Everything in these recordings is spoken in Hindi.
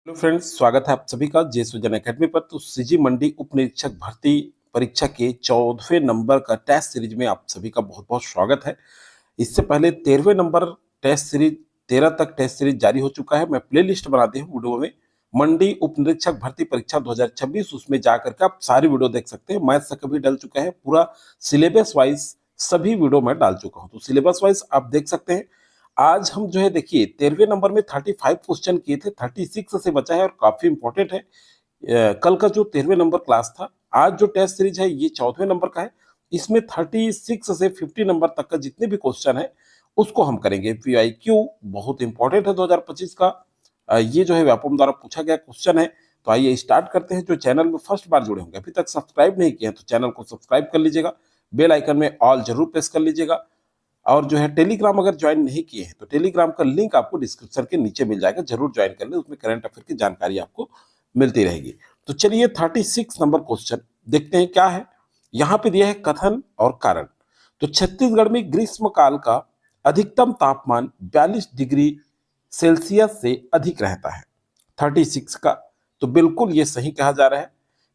हेलो फ्रेंड्स, स्वागत है आप सभी का जे सुजन एकेडमी पर। तो सीजी मंडी उप निरीक्षक भर्ती परीक्षा के 14वें नंबर का टेस्ट सीरीज में आप सभी का बहुत बहुत स्वागत है। इससे पहले 13वें नंबर टेस्ट सीरीज 13 तक टेस्ट सीरीज जारी हो चुका है। मैं प्ले लिस्ट बना दी हूँ वीडियो में, मंडी उप निरीक्षक भर्ती परीक्षा 2026, उसमें जाकर के आप सारी वीडियो देख सकते हैं। मैथ्स तक भी डल चुका है, पूरा सिलेबस वाइज सभी वीडियो में डाल चुका हूँ, तो सिलेबस वाइज आप देख सकते हैं। आज हम जो है देखिए 13वें नंबर में 35 क्वेश्चन किए थे, 36 से बचा है और काफी इंपॉर्टेंट है। कल का जो 13वें नंबर क्लास था, आज जो टेस्ट सीरीज है ये 14वें नंबर का है। इसमें 36 से 50 नंबर तक का जितने भी क्वेश्चन है उसको हम करेंगे। PIQ बहुत इंपॉर्टेंट है 2025 का। ये जो है व्यापम द्वारा पूछा गया क्वेश्चन है। तो आइए स्टार्ट करते हैं। जो चैनल में फर्स्ट बार जुड़े होंगे, अभी तक सब्सक्राइब नहीं किए हैं, तो चैनल को सब्सक्राइब कर लीजिएगा, बेल आइकन में ऑल जरूर प्रेस कर लीजिएगा। और जो है टेलीग्राम अगर ज्वाइन नहीं किए हैं तो टेलीग्राम का लिंक आपको डिस्क्रिप्शन के नीचे मिल जाएगा, जरूर ज्वाइन कर ले, उसमें करंट अफेयर की जानकारी आपको मिलती रहेगी। तो चलिए 36 नंबर क्वेश्चन देखते हैं क्या है। यहाँ पे दिया है कथन और कारण। तो छत्तीसगढ़ में ग्रीष्म काल का अधिकतम तापमान 42 डिग्री सेल्सियस से अधिक रहता है। 36 का तो बिल्कुल ये सही कहा जा रहा है।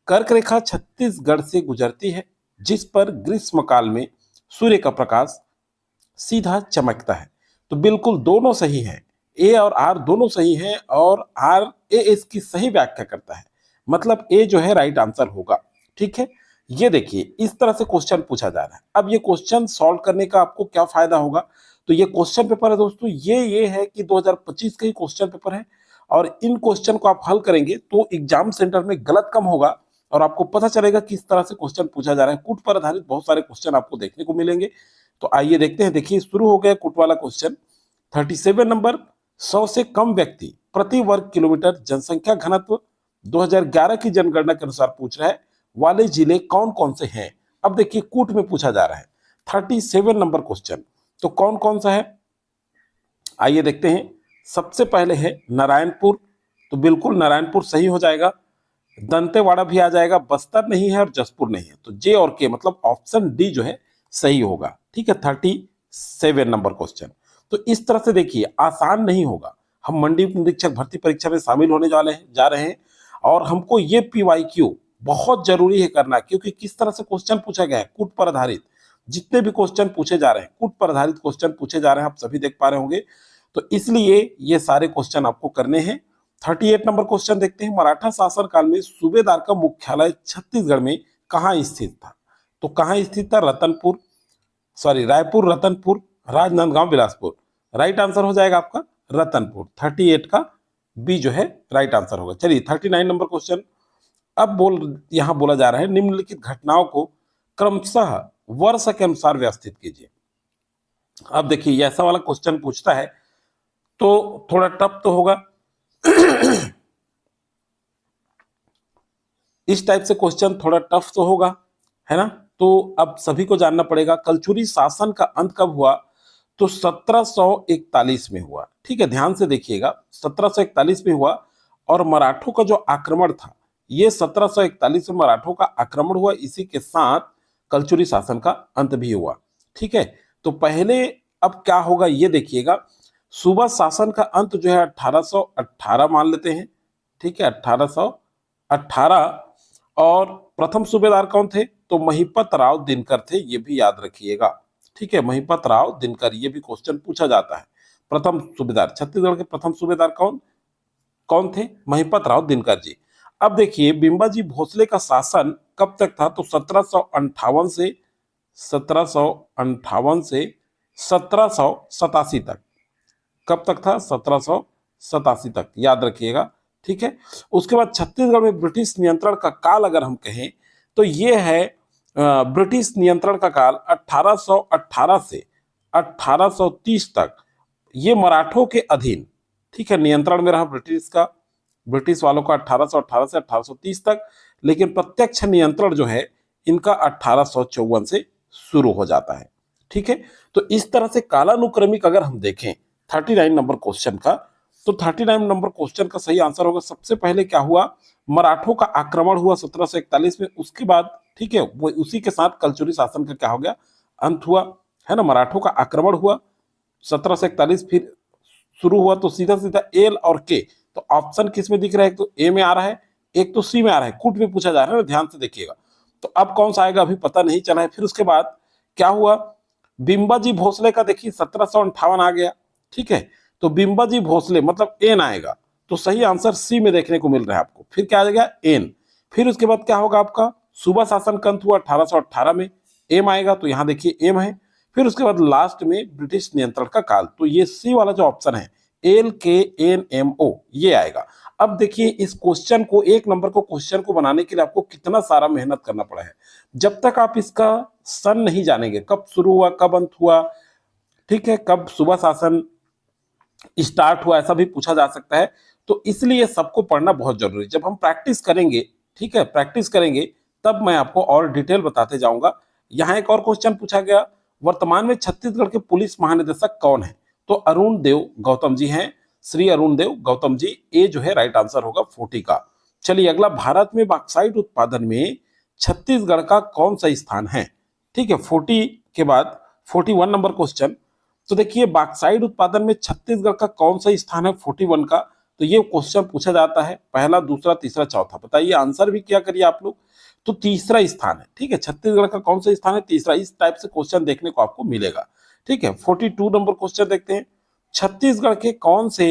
कर्क रेखा छत्तीसगढ़ से गुजरती है, जिस पर ग्रीष्म काल में सूर्य का प्रकाश सीधा चमकता है। तो बिल्कुल दोनों सही है, ए और आर दोनों सही हैं, और आर ए इसकी सही व्याख्या करता है, मतलब ए जो है राइट आंसर होगा। ठीक है, ये देखिए इस तरह से क्वेश्चन पूछा जा रहा है। अब ये क्वेश्चन सॉल्व करने का आपको क्या फायदा होगा, तो ये क्वेश्चन पेपर है दोस्तों, ये है कि 2025 का ही क्वेश्चन पेपर है, और इन क्वेश्चन को आप हल करेंगे तो एग्जाम सेंटर में गलत कम होगा और आपको पता चलेगा किस तरह से क्वेश्चन पूछा जा रहा है। कूट पर आधारित बहुत सारे क्वेश्चन आपको देखने को मिलेंगे। तो आइए देखते हैं। देखिए शुरू हो गया कुट वाला क्वेश्चन। 37 नंबर, 100 से कम व्यक्ति प्रति वर्ग किलोमीटर जनसंख्या घनत्व 2011 की जनगणना के अनुसार पूछ रहा है वाले जिले कौन कौन से हैं। अब देखिए कूट में पूछा जा रहा है 37 नंबर क्वेश्चन, तो कौन कौन सा है आइए देखते हैं। सबसे पहले है नारायणपुर, तो बिल्कुल नारायणपुर सही हो जाएगा। दंतेवाड़ा भी आ जाएगा, बस्तर नहीं है और जसपुर नहीं है, तो जे और के मतलब ऑप्शन डी जो है सही होगा। ठीक है, 37 नंबर क्वेश्चन। तो इस तरह से देखिए आसान नहीं होगा। हम मंडी निरीक्षक भर्ती परीक्षा में शामिल होने जा रहे हैं, और हमको ये PYQ बहुत जरूरी है करना, क्योंकि किस तरह से क्वेश्चन पूछा गया है, कूट पर आधारित जितने भी क्वेश्चन पूछे जा रहे हैं, कूट पर आधारित क्वेश्चन पूछे जा रहे हैं, आप सभी देख पा रहे होंगे। तो इसलिए ये सारे क्वेश्चन आपको करने हैं। 38 नंबर क्वेश्चन देखते हैं। मराठा शासन काल में सूबेदार का मुख्यालय छत्तीसगढ़ में कहाँ स्थित था। तो कहाँ स्थित था, रायपुर, रतनपुर, राजनांदगांव, बिलासपुर। राइट आंसर हो जाएगा आपका रतनपुर। 38 का बी जो है राइट आंसर होगा। चलिए 39 नंबर क्वेश्चन। अब यहां बोला जा रहा है निम्नलिखित घटनाओं को क्रमशः वर्ष के अनुसार व्यवस्थित कीजिए। अब देखिए ऐसा वाला क्वेश्चन पूछता है तो थोड़ा टफ तो होगा। इस टाइप से क्वेश्चन थोड़ा टफ तो होगा, है ना। तो अब सभी को जानना पड़ेगा कलचुरी शासन का अंत कब हुआ, तो 1741 में हुआ। ठीक है, ध्यान से देखिएगा, 1741 में हुआ। और मराठों का जो आक्रमण था, ये 1741 में मराठों का आक्रमण हुआ, इसी के साथ कलचुरी शासन का अंत भी हुआ। ठीक है, तो पहले अब क्या होगा ये देखिएगा। सूबा शासन का अंत जो है 1818 मान लेते हैं। ठीक है, 1818। और प्रथम सूबेदार कौन थे, तो महिपत राव दिनकर थे, ये भी याद रखिएगा। ठीक है, महिपत राव दिनकर, ये भी क्वेश्चन पूछा जाता है। प्रथम सूबेदार, छत्तीसगढ़ के प्रथम सूबेदार कौन कौन थे, महिपत राव दिनकर जी। अब देखिए बिंबाजी भोसले का शासन कब तक था, तो 1758 से 1787 तक। कब तक था, 1787 तक, याद रखिएगा। ठीक है, उसके बाद छत्तीसगढ़ में ब्रिटिश नियंत्रण का काल अगर हम कहें तो ये है ब्रिटिश नियंत्रण का काल 1818 से 1830 तक, ये मराठों के अधीन, ठीक है, नियंत्रण में रहा ब्रिटिश वालों का 1818 से 1830 तक। लेकिन प्रत्यक्ष नियंत्रण जो है इनका 1854 से शुरू हो जाता है। ठीक है, तो इस तरह से कालानुक्रमिक अगर हम देखें 39 नंबर क्वेश्चन का, तो 39 नंबर क्वेश्चन का सही आंसर होगा। सबसे पहले क्या हुआ, मराठों का आक्रमण हुआ 1741 में, उसके बाद ठीक है वो उसी के साथ कलचुरी शासन का क्या हो गया, अंत हुआ, है ना। मराठों का आक्रमण हुआ 1741, फिर शुरू हुआ, तो सीधा सीधा एल और के तो ऑप्शन किस में दिख रहा है, एक तो ए में आ रहा है, एक तो सी में आ रहा है, कूट में पूछा जा रहा है ना, ध्यान से देखिएगा। तो अब कौन सा आएगा अभी पता नहीं चला है। फिर उसके बाद क्या हुआ, बिंबाजी भोसले का देखिए 1758 आ गया, ठीक है। तो बिंबाजी भोसले मतलब एन आएगा, तो सही आंसर सी में देखने को मिल रहा है आपको। फिर क्या आ जाएगा, एन। फिर उसके बाद क्या होगा आपका, सूबा शासन का अंत हुआ 1818 में, एम आएगा, तो यहां देखिए एम है। फिर उसके बाद लास्ट में ब्रिटिश नियंत्रण का काल, तो ये सी वाला जो ऑप्शन है LKNMO ये आएगा। अब देखिए इस क्वेश्चन को, एक नंबर को क्वेश्चन को बनाने के लिए आपको कितना सारा मेहनत करना पड़ा है। जब तक आप इसका सन नहीं जानेंगे, कब शुरू हुआ कब अंत हुआ, ठीक है, कब सूबा शासन स्टार्ट हुआ, ऐसा भी पूछा जा सकता है। तो इसलिए सबको पढ़ना बहुत जरूरी है। जब हम प्रैक्टिस करेंगे, ठीक है, प्रैक्टिस करेंगे, तब मैं आपको और डिटेल बताते जाऊंगा। यहाँ एक और क्वेश्चन पूछा गया, वर्तमान में छत्तीसगढ़ के पुलिस महानिदेशक कौन है? तो अरुण देव गौतम जी हैं, श्री अरुण देव गौतम जी। ए जो है राइट आंसर होगा 40 का। चलिए अगला, भारत में बॉक्साइट उत्पादन में छत्तीसगढ़ का कौन सा स्थान है? ठीक है, 40 के बाद 41 नंबर क्वेश्चन। तो देखिए बॉक्साइट उत्पादन में छत्तीसगढ़ का कौन सा स्थान है 41 का? तो ये क्वेश्चन पूछा जाता है, पहला दूसरा तीसरा चौथा, बताइए आंसर भी क्या करिए आप लोग। तो तीसरा स्थान है, ठीक है, छत्तीसगढ़ का कौन सा स्थान है? तीसरा। इस टाइप से क्वेश्चन देखने को आपको मिलेगा, ठीक है। 42 नंबर क्वेश्चन देखते हैं, छत्तीसगढ़ के कौन से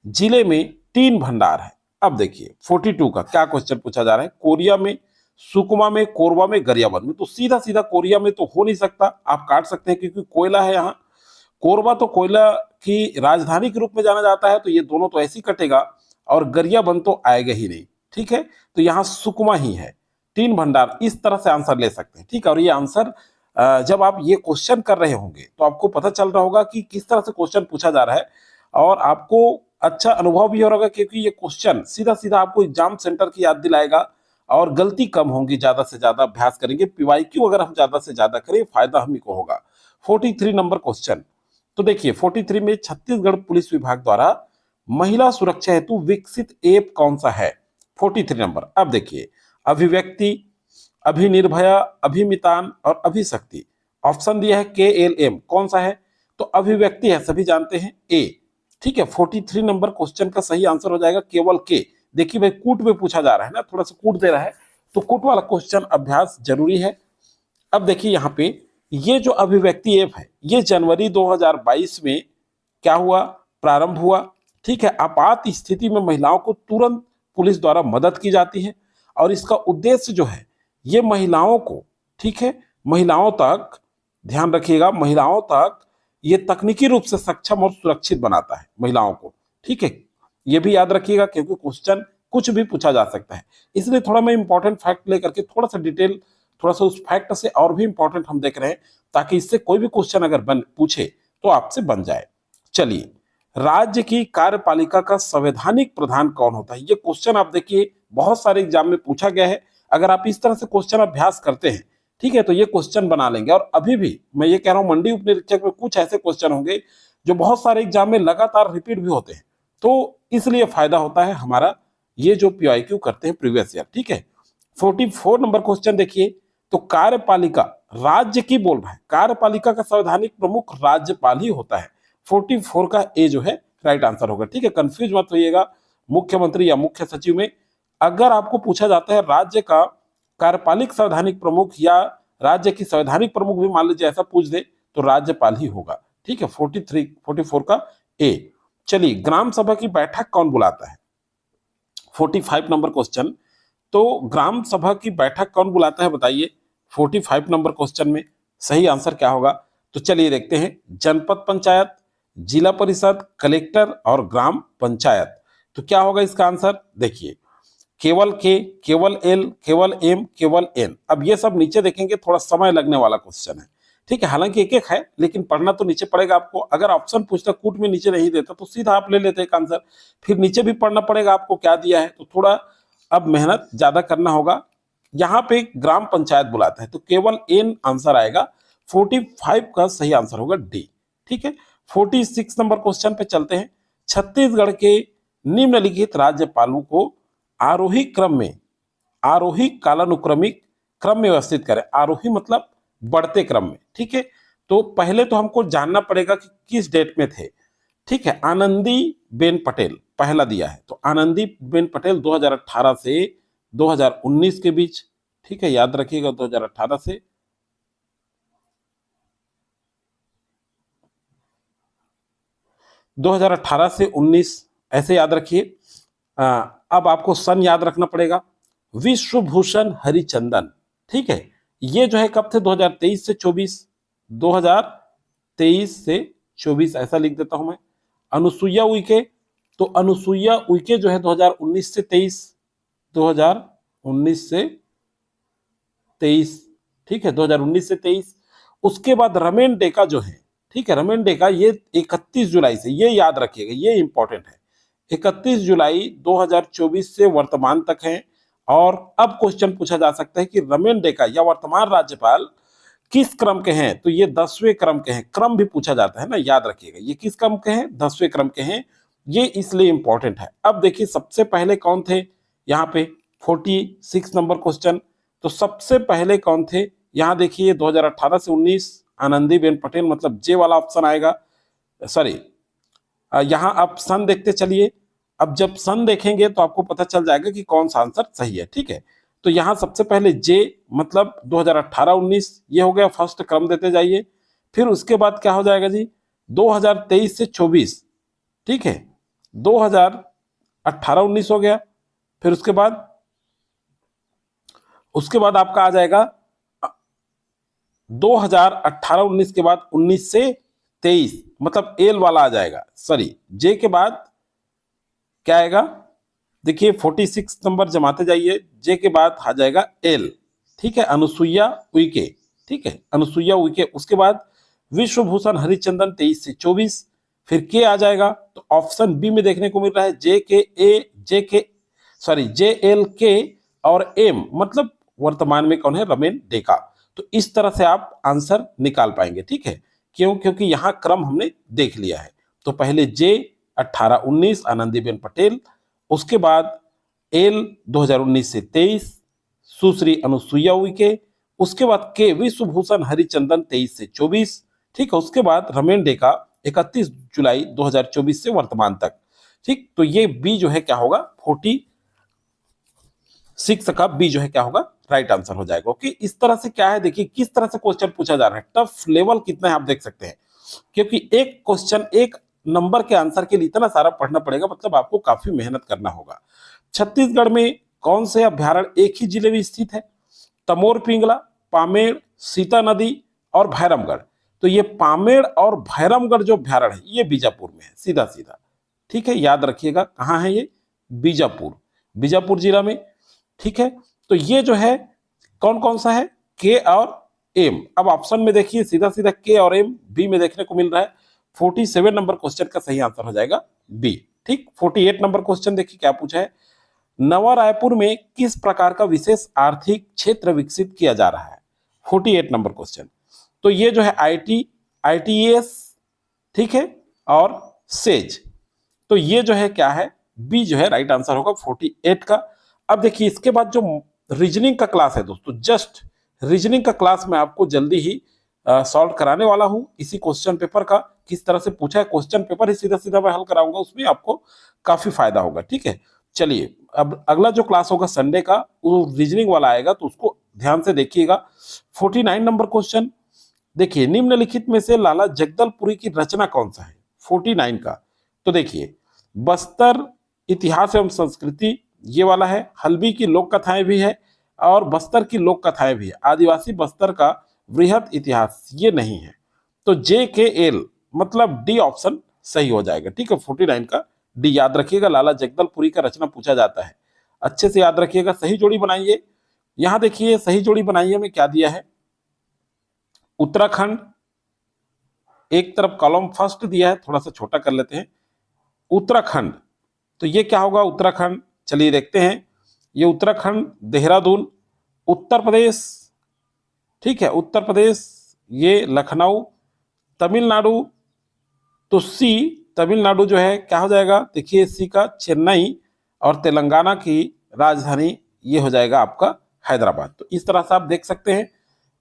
जिले में टीन भंडार है? अब देखिए 42 का क्या क्वेश्चन पूछा जा रहा है, कोरिया में, सुकमा में, कोरबा में, गरियाबंद में। तो सीधा सीधा कोरिया में तो हो नहीं सकता, आप काट सकते हैं क्योंकि कोयला है यहाँ। कोरबा तो कोयला की राजधानी के रूप में जाना जाता है, तो ये दोनों तो ऐसे ही कटेगा, और गरियाबंद तो आएगा ही नहीं, ठीक है। तो यहाँ सुकमा ही है, टीन भंडार, इस तरह से आंसर ले सकते हैं, ठीक है। और ये आंसर जब आप ये क्वेश्चन कर रहे होंगे तो आपको पता चल रहा होगा कि किस तरह से क्वेश्चन पूछा जा रहा है, और आपको अच्छा अनुभव भी हो रहा होगा, क्योंकि ये क्वेश्चन सीधा सीधा आपको एग्जाम सेंटर की याद दिलाएगा, और गलती कम होंगी, ज्यादा से ज्यादा अभ्यास करेंगे। PYQ अगर हम ज्यादा से ज्यादा करें, फायदा हम ही को होगा। 43 नंबर क्वेश्चन, तो देखिए 43 में छत्तीसगढ़ पुलिस विभाग द्वारा महिला सुरक्षा हेतु विकसित ऐप कौन सा है? 43 नंबर। अब देखिए, अभिव्यक्ति, अभिनिर्भया, अभिमितान और अभिशक्ति। ऑप्शन दिया है KLM, कौन सा है? तो अभिव्यक्ति है, सभी जानते हैं, ए, ठीक है। 43 नंबर क्वेश्चन का सही आंसर हो जाएगा केवल के। देखिए भाई कूट में पूछा जा रहा है ना, थोड़ा सा कूट दे रहा है, तो कूट वाला क्वेश्चन अभ्यास जरूरी है। अब देखिए यहाँ पे ये जो अभिव्यक्ति ऐप है, ये जनवरी 2022 में क्या हुआ, प्रारंभ हुआ, ठीक है। आपात स्थिति में महिलाओं को तुरंत पुलिस द्वारा मदद की जाती है, और इसका उद्देश्य जो है, ये महिलाओं को, ठीक है, महिलाओं तक, ध्यान रखिएगा, महिलाओं तक ये तकनीकी रूप से सक्षम और सुरक्षित बनाता है महिलाओं को, ठीक है। ये भी याद रखिएगा क्योंकि क्वेश्चन कुछ भी पूछा जा सकता है, इसलिए थोड़ा मैं इंपॉर्टेंट फैक्ट लेकर के थोड़ा सा डिटेल, थोड़ा सा उस फैक्ट से और भी इंपॉर्टेंट हम देख रहे हैं, ताकि इससे कोई भी क्वेश्चन अगर पूछे तो आपसे बन जाए। चलिए, राज्य की कार्यपालिका का संवैधानिक प्रधान कौन होता है? ये क्वेश्चन आप देखिए बहुत सारे एग्जाम में पूछा गया है। अगर आप इस तरह से क्वेश्चन अभ्यास करते हैं, ठीक है, तो ये क्वेश्चन बना लेंगे। और अभी भी मैं ये कह रहा हूं, मंडी उप निरीक्षक में कुछ ऐसे क्वेश्चन होंगे जो बहुत सारे एग्जाम में लगातार रिपीट भी होते हैं, तो इसलिए फायदा होता है हमारा ये जो PYQ करते हैं प्रीवियस ईयर, ठीक है। 44 नंबर क्वेश्चन देखिए, तो कार्यपालिका राज्य की बोल रहा है, कार्यपालिका का संवैधानिक प्रमुख राज्यपाल ही होता है। 44 का ए जो है राइट आंसर होगा, ठीक है। कंफ्यूज मत होइएगा मुख्यमंत्री या मुख्य सचिव में। अगर आपको पूछा जाता है राज्य का कार्यपालिक संवैधानिक प्रमुख या राज्य की संवैधानिक प्रमुख भी मान लीजिए ऐसा पूछ दे, तो राज्यपाल ही होगा, ठीक है। 44 का ए। चलिए, ग्राम सभा की बैठक कौन बुलाता है? 45 नंबर क्वेश्चन, तो ग्राम सभा की बैठक कौन बुलाता है बताइए 45 नंबर क्वेश्चन में सही आंसर क्या होगा? तो चलिए देखते हैं, जनपद पंचायत, जिला परिषद, कलेक्टर और ग्राम पंचायत। तो क्या होगा इसका आंसर? देखिए, केवल के, केवल एल, केवल एम, केवल एन। अब ये सब नीचे देखेंगे, थोड़ा समय लगने वाला क्वेश्चन है, ठीक है। हालांकि एक एक है, लेकिन पढ़ना तो नीचे पड़ेगा आपको। अगर ऑप्शन पूछता कूट में नीचे नहीं देता तो सीधा आप ले लेते एक आंसर, फिर नीचे भी पढ़ना पड़ेगा आपको क्या दिया है, तो थोड़ा अब मेहनत ज्यादा करना होगा। यहाँ पे ग्राम पंचायत बुलाता है, तो केवल एन आंसर आएगा। 45 का सही आंसर होगा डी, ठीक है। 46 नंबर क्वेश्चन पे चलते हैं, छत्तीसगढ़ के निम्नलिखित राज्यपालों को आरोही क्रम में, आरोही कालानुक्रमिक क्रम में व्यवस्थित करें। आरोही मतलब बढ़ते क्रम में, ठीक है। तो पहले तो हमको जानना पड़ेगा कि किस डेट में थे, ठीक है। आनंदी बेन पटेल, पहला दिया है, तो आनंदीबेन पटेल 2018 से 2019 के बीच, ठीक है, याद रखिएगा 2018 से 2018 से 19, ऐसे याद रखिए। अब आपको सन याद रखना पड़ेगा, विश्वभूषण हरिचंदन, ठीक है, ये जो है कब थे, 2023 से 24, 2023 से 24 ऐसा लिख देता हूं मैं। अनुसुईया उइके, तो अनुसुईया उइके जो है 2019 से 23, 2019 से 23, ठीक है, 2019 से 23। उसके बाद रमेन डेका जो है, ठीक है, रमेन डेका ये 31 जुलाई से, ये याद रखिएगा, ये इंपॉर्टेंट है, 31 जुलाई 2024 से वर्तमान तक है। और अब क्वेश्चन पूछा जा सकता है कि रमेन डेका या वर्तमान राज्यपाल किस क्रम के हैं, तो ये 10वें क्रम के हैं, क्रम भी पूछा जाता है ना, याद रखिएगा, ये किस क्रम के हैं, 10वें क्रम के हैं, ये इसलिए इंपॉर्टेंट है। अब देखिए सबसे पहले कौन थे यहाँ पे, 46 नंबर क्वेश्चन, तो सबसे पहले कौन थे, यहां देखिए 2018 से 19 आनंदीबेन पटेल, मतलब जे वाला ऑप्शन आएगा, सॉरी, यहां आप सन देखते चलिए। अब जब सन देखेंगे तो आपको पता चल जाएगा कि कौन सा आंसर सही है, ठीक है। तो यहां सबसे पहले जे मतलब 2018-19 ये हो गया, फर्स्ट क्रम देते जाइए। फिर उसके बाद क्या हो जाएगा जी, 2023 से 24, ठीक है, 2018-19 हो गया। फिर उसके बाद आपका आ जाएगा 2018-19 के बाद 19 से 23, मतलब एल वाला आ जाएगा, सॉरी, जे के बाद क्या आएगा, देखिए 46 नंबर जमाते जाइए, जे के बाद आ जाएगा एल, ठीक है, अनुसुईया उइके, ठीक है, अनुसुईया उइके। उसके बाद विश्वभूषण हरिचंदन 23 से 24, फिर के आ जाएगा, तो ऑप्शन बी में देखने को मिल रहा है जे एल के और एम, मतलब वर्तमान में कौन है, रमेन डेका। तो इस तरह से आप आंसर निकाल पाएंगे, ठीक है, क्यों, क्योंकि यहां क्रम हमने देख लिया है। तो पहले जे 18-19 आनंदीबेन पटेल, उसके बाद एल 2019 से 23 सुश्री अनुसुईया उइके, उसके बाद के विश्वभूषण हरिचंदन 23 से 24, ठीक है, उसके बाद रमेन डेका 31 जुलाई 2024 से वर्तमान तक, ठीक। तो ये बी जो है क्या होगा, 46 का बी जो है क्या होगा, राइट आंसर हो जाएगा। ओके, इस तरह से क्या है, देखिए किस तरह से क्वेश्चन पूछा जा रहा है, टफ लेवल कितना है आप देख सकते हैं, क्योंकि एक क्वेश्चन एक नंबर के आंसर के लिए इतना सारा पढ़ना पड़ेगा, मतलब आपको काफी मेहनत करना होगा। छत्तीसगढ़ में कौन से अभ्यारण्य एक ही जिले में स्थित है, तमोर पिंगला, पामेड़, सीता नदी और भैरमगढ़। तो ये पामेड़ और भैरमगढ़ जो अभ्यारण्य है ये बीजापुर में है, सीधा सीधा, ठीक है, याद रखिएगा कहाँ है ये, बीजापुर जिला में, ठीक है। तो ये जो है कौन कौन सा है, के और एम। अब ऑप्शन में देखिए सीधा सीधा के और एम बी में देखने को मिल रहा है। 47 नंबर क्वेश्चन का सही आंसर हो जाएगा बी, ठीक। 48 नंबर क्वेश्चन देखिए क्या पूछा है, नवा रायपुर में किस प्रकार का विशेष आर्थिक क्षेत्र विकसित किया जा रहा है, 48 नंबर क्वेश्चन। तो ये जो है ITES, ठीक है, और सेज, तो ये जो है क्या है, बी जो है राइट आंसर होगा 48 का। अब देखिए इसके बाद जो रीजनिंग का क्लास है दोस्तों, जस्ट रीजनिंग का क्लास मैं आपको जल्दी ही सॉल्व कराने वाला हूं, इसी क्वेश्चन पेपर का किस तरह से पूछा है, क्वेश्चन पेपर ही सीधा सीधा मैं हल कराऊंगा, उसमें आपको काफी फायदा होगा, ठीक है। चलिए अब अगला जो क्लास होगा संडे का, वो रीजनिंग वाला आएगा, तो उसको ध्यान से देखिएगा। 49 नंबर क्वेश्चन देखिए, निम्नलिखित में से लाला जगदलपुरी की रचना कौन सा है, 49 का। तो देखिए बस्तर इतिहास एवं संस्कृति ये वाला है, हल्बी की लोक कथाएं भी है और बस्तर की लोक कथाएं भी है, आदिवासी बस्तर का वृहद इतिहास ये नहीं है। तो JKL मतलब डी ऑप्शन सही हो जाएगा, ठीक है, 49 का डी याद रखिएगा, लाला जगदलपुरी का रचना पूछा जाता है, अच्छे से याद रखिएगा। सही जोड़ी बनाइए, यहां देखिए सही जोड़ी बनाइए में क्या दिया है, उत्तराखंड, एक तरफ कॉलम फर्स्ट दिया है, थोड़ा सा छोटा कर लेते हैं, उत्तराखंड, तो ये क्या होगा उत्तराखंड, चलिए देखते हैं, ये उत्तराखंड, देहरादून, उत्तर प्रदेश, ठीक है, उत्तर प्रदेश, ये लखनऊ, तमिलनाडु, तो सी तमिलनाडु जो है क्या हो जाएगा, देखिए सी का चेन्नई, और तेलंगाना की राजधानी ये हो जाएगा आपका हैदराबाद। तो इस तरह से आप देख सकते हैं,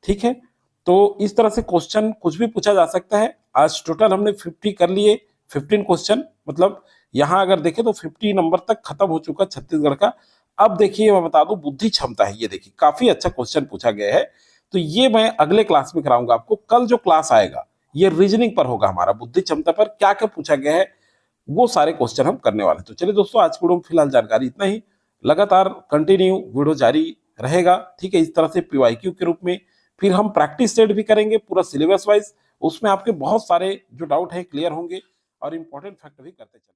ठीक है। तो इस तरह से क्वेश्चन कुछ भी पूछा जा सकता है। आज टोटल हमने 50 कर लिए, 15 क्वेश्चन, मतलब यहाँ अगर देखें तो 50 नंबर तक खत्म हो चुका छत्तीसगढ़ का। अब देखिए मैं बता दूं बुद्धि क्षमता है, ये देखिए काफी अच्छा क्वेश्चन पूछा गया है। तो ये मैं अगले क्लास में कराऊंगा आपको। कल जो क्लास आएगा ये रीजनिंग पर होगा, हमारा बुद्धि क्षमता पर क्या क्या पूछा गया है वो सारे क्वेश्चन हम करने वाले हैं। तो चलिए दोस्तों, आज की वीडियो में फिलहाल जानकारी इतना ही। लगातार कंटिन्यू वीडियो जारी रहेगा, ठीक है, इस तरह से पीवाईक्यू के रूप में। फिर हम प्रैक्टिस सेट भी करेंगे पूरा सिलेबस वाइज, उसमें आपके बहुत सारे जो डाउट है क्लियर होंगे और इंपॉर्टेंट फैक्ट भी करते चलेंगे।